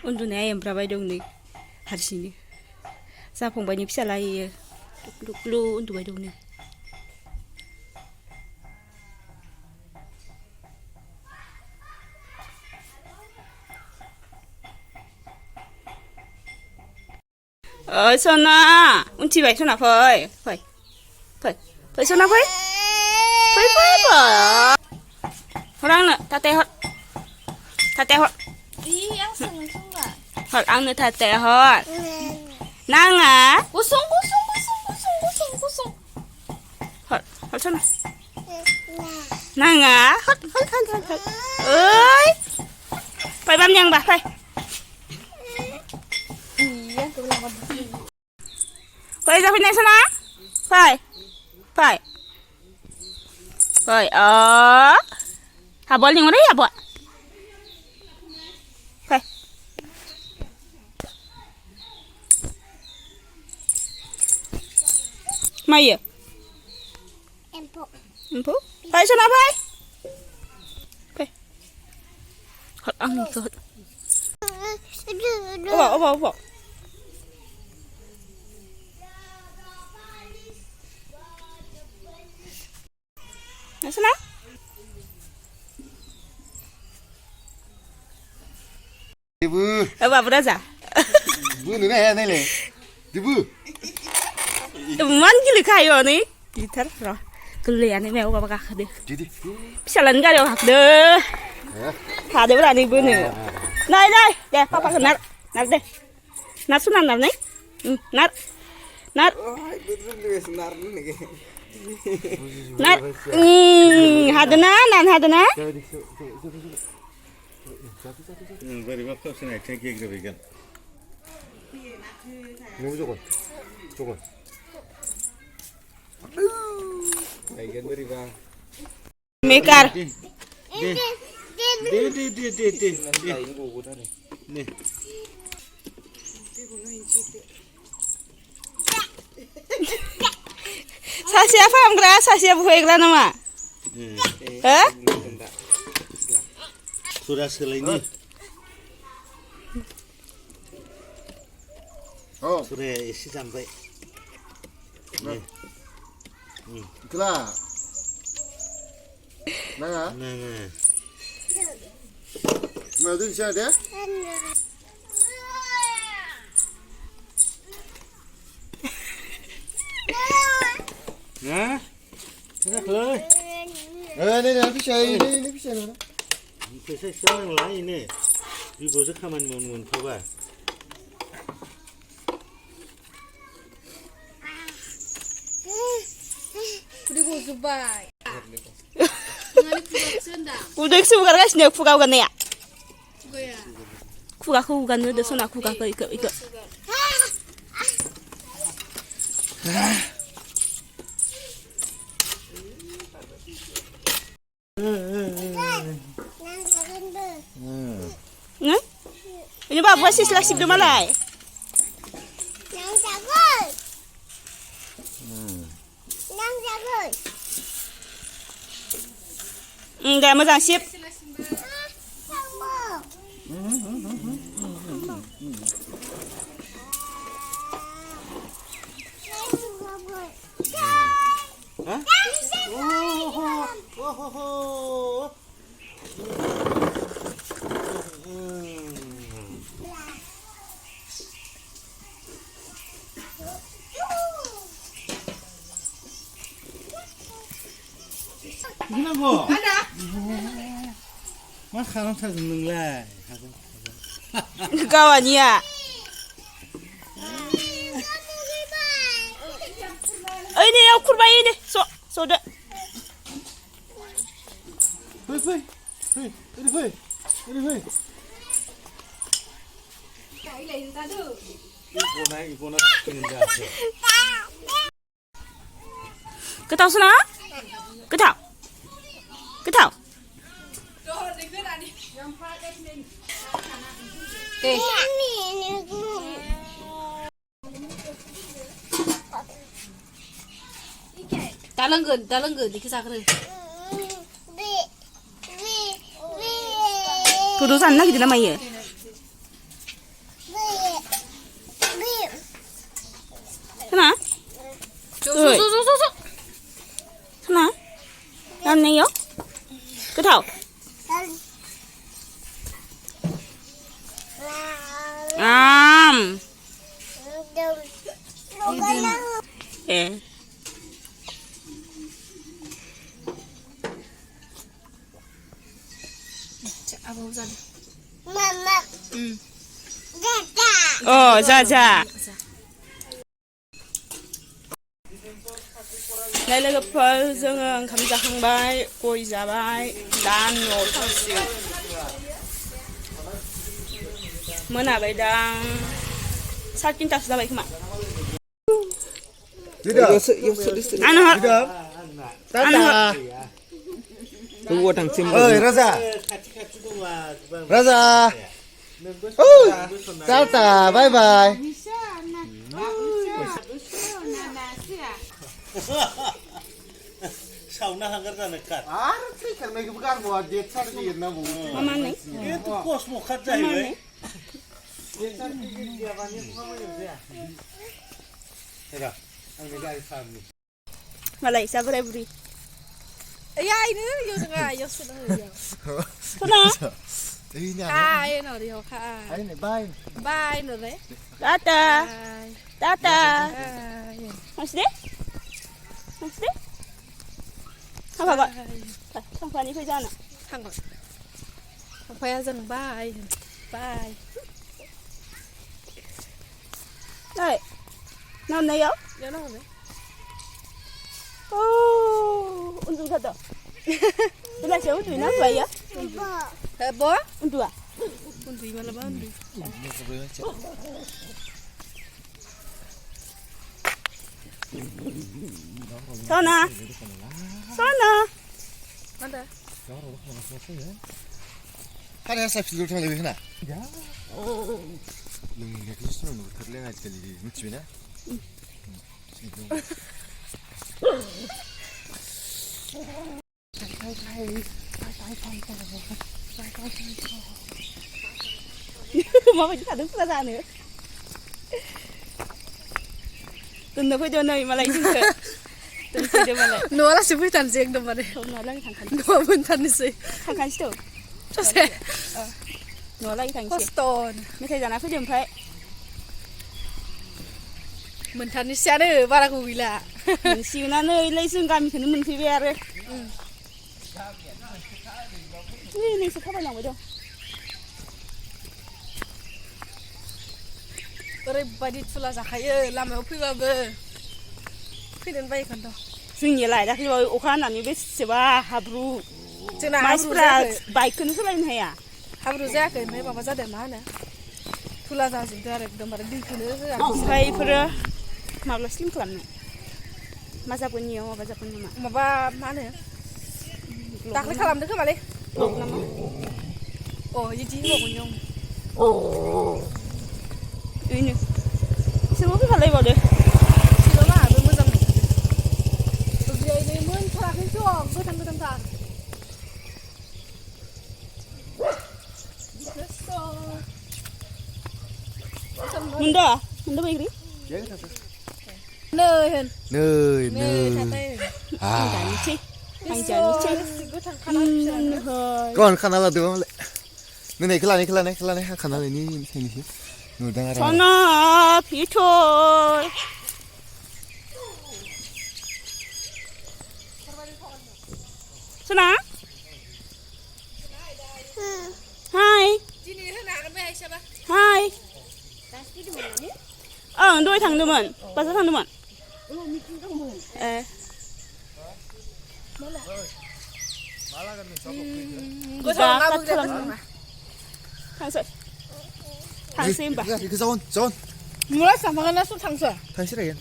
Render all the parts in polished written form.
उन्दुनाया एमब्राबाय दं नै हारसिंनो जा फंबायनि फिसाला इयो लुकलु उन्दुबाय दं नै ओइ सना उन्थिबाय सना फै फै फै फै सना फै फै फै फै हर आंनो ताते हर hot ang tate hot nanga kusung hot sana nanga hot ơi phải băm nhang bà phải phải ra bên này sana phải hà bol yang mana ya buat Mai ya? Empuk. Phải sana phải. Phải. Hot ăn đi hot. Obo. Nah, sana. Ibu. Apa berasa? Bu ni lah ni le. Ibu. Man gili kayo ni gitar rồi kele ani mèo ba ka khade pisalan ga yo hakde khade bra ni bu ni này để papa nát de nát sunan nát ni nát hadana Very well, close enough. Take it again. Move 조금. Again, very well. Mekar. Sasia paham kira, sasia bukan kira nama. Sudah selesai. Oh, sudah isi sampai. Itulah. Nah. Mau tu siapa dia? Nah. Kenapa? Ni bisa mana? Bisa siapa yang lain ni? Di bawah kaman mun kau bah. 그리고 두바이. 우리 수가 가시네 구가 오겠네야. 구가 오겠는데 손아 구가 이거. 응? ini bawa buat sislah sibdu malai. Yang jago. Enggak mau sip. Hah? Kenapa? Ada. Mas kalau tak seneng lah. Kawannya. Ini yang kurban ini. So dah. Hei. Ibu nak kena. Kau tahu sana? Kau tahu? Dalang di kisah kere. Kudusan lagi di nama ya. 나왔네요. 그쵸? 예. 자자. Đây là gặp dương 감자 한 발, 꼬이 자발, 난로 탕수. 뭐나 배당 살찐 따스 나발 그만. 안 Tata. Tunggu tang sim. Ơi Raza. Raza. Ôi, Tata, bye bye. Sao na hangar ra nakat. Thế thằng này cái gan bò điệt sao đi nó bù. Mama này. Ye tu kos mo khat jai we. Điệt sao đi dia vào những không có gì à. Thế đó, anh mới ra đi làm đi. Mà lại sao vậy buri? Ai nữa, vô từng ngày, vô xin nữa. Thôi nào. Đi nhà. Ai nào đi học ai? Anh này bye. Bye nữa đấy. Tata. Bye. Tata. Bye. Masih? Masih? Apa kok? Sang pani phải ra nào. Thằng gọi. Thằng khoe dần bye. Bye. Đây. Nằm này không? Nhớ nó rồi. Untung thật đó. Đây là xéo tụi nó vậy á? Thế bố? Untung à? Untung mà là bao nhiêu? Sona. Sona. Mana? Hadi hesap sih dulu lagi kena. Ya. Lung ini tu semua nak kerja aja kali macam mana? Mà phải cả đứng ra nữa. Từng được phải cho nơi mà lại dừng cơ. Từng phải cho mà lại. Nó là sự vui thần riêng đâu mà đấy. Không nói lên thằng khăn. Nó vui thần gì? Thằng khăn chứ. Cho xe. Nói lên thằng gì? Boston. Mấy thầy già nó phải dừng phải. Mình thần đi xe đấy, ba là vui là. Mình siêu nó nơi lấy xương cam thì mình phải về rồi. Này sẽ không bao lòng vậy đâu. Orebadi pula zakhaye lama upiwa be. Piden bay kan do. Swing lại đã khi rồi ukhan làm như biết sẽ ba habru. Chena Mai habru spra za. bike cứ nó lên hay à? Habru za kai mai baba za da mana. Pula za zin da da mara din kunu za. Sai pura malah slim kelam nih. Masa punya mau baca punya mak. Ma ba mana ya? Tak le kalam được mà đi. Lục lắm. Ồ, gì chỉ một nhung. Ini. Semua kita lagi boleh. Chỉ đó mà tôi mới dầm. Tôi về đây muốn thoát cái chuồng, tôi thằng thằng. Munda, munda baik ni. Nơi hình. Nơi Nơi thằng tây. Anh jangan cik. Anh jangan cik. Còn khăn là được không? Này cái này khăn này ní thế này. Người đang ra. Sana, Peter. Sana. Hi. Hi. Đôi thằng đôi mận. Bao giờ thằng đôi mận? Có thằng nào bước ra thằng sợi. Thằng sim bà. Cái zone. Mua lá sản phẩm nó xuống thằng sợi. Thằng sẽ đây.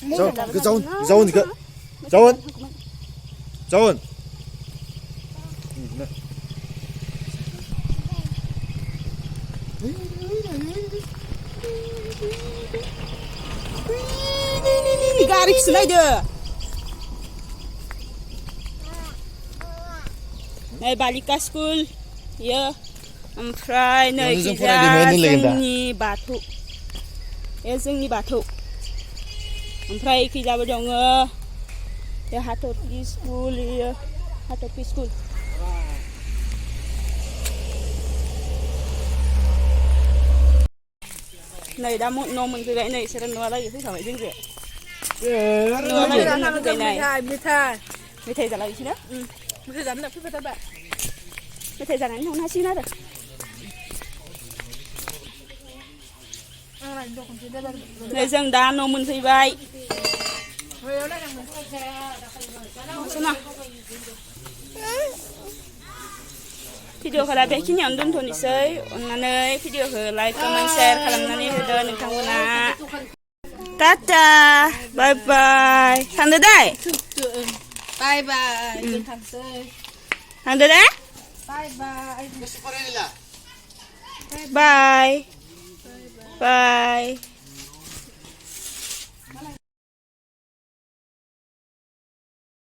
Zone, cái zone gì cơ? Zone. Garis slider. Này balik ke school. Ya. Oमफ्राय नै जोंनि बाथौ. जोंनि बाथौ. ओमफ्राय खैजाबो दङ Ya hatorki school ya hatorki school. Này đã một nôm mình cái gậy này sẽ đang nói lại thứ sao vậy chứ kìa. Nó này đang làm cái này. Mấy thầy giả lại chứ đó. Mấy thầy dám là phút các bạn. Mấy thầy giả này không hay xin hết rồi. Này rằng đã nôm mình thì vậy. Xem nào. Video kalau ada kini andun tuh nih say, onane video ke like, comment, share kalau nani video nih kamu na. Tata, bye bye. Thằng đây. Bye bye. Thằng chơi. Thằng đây. Bye bye. Bye. Bye.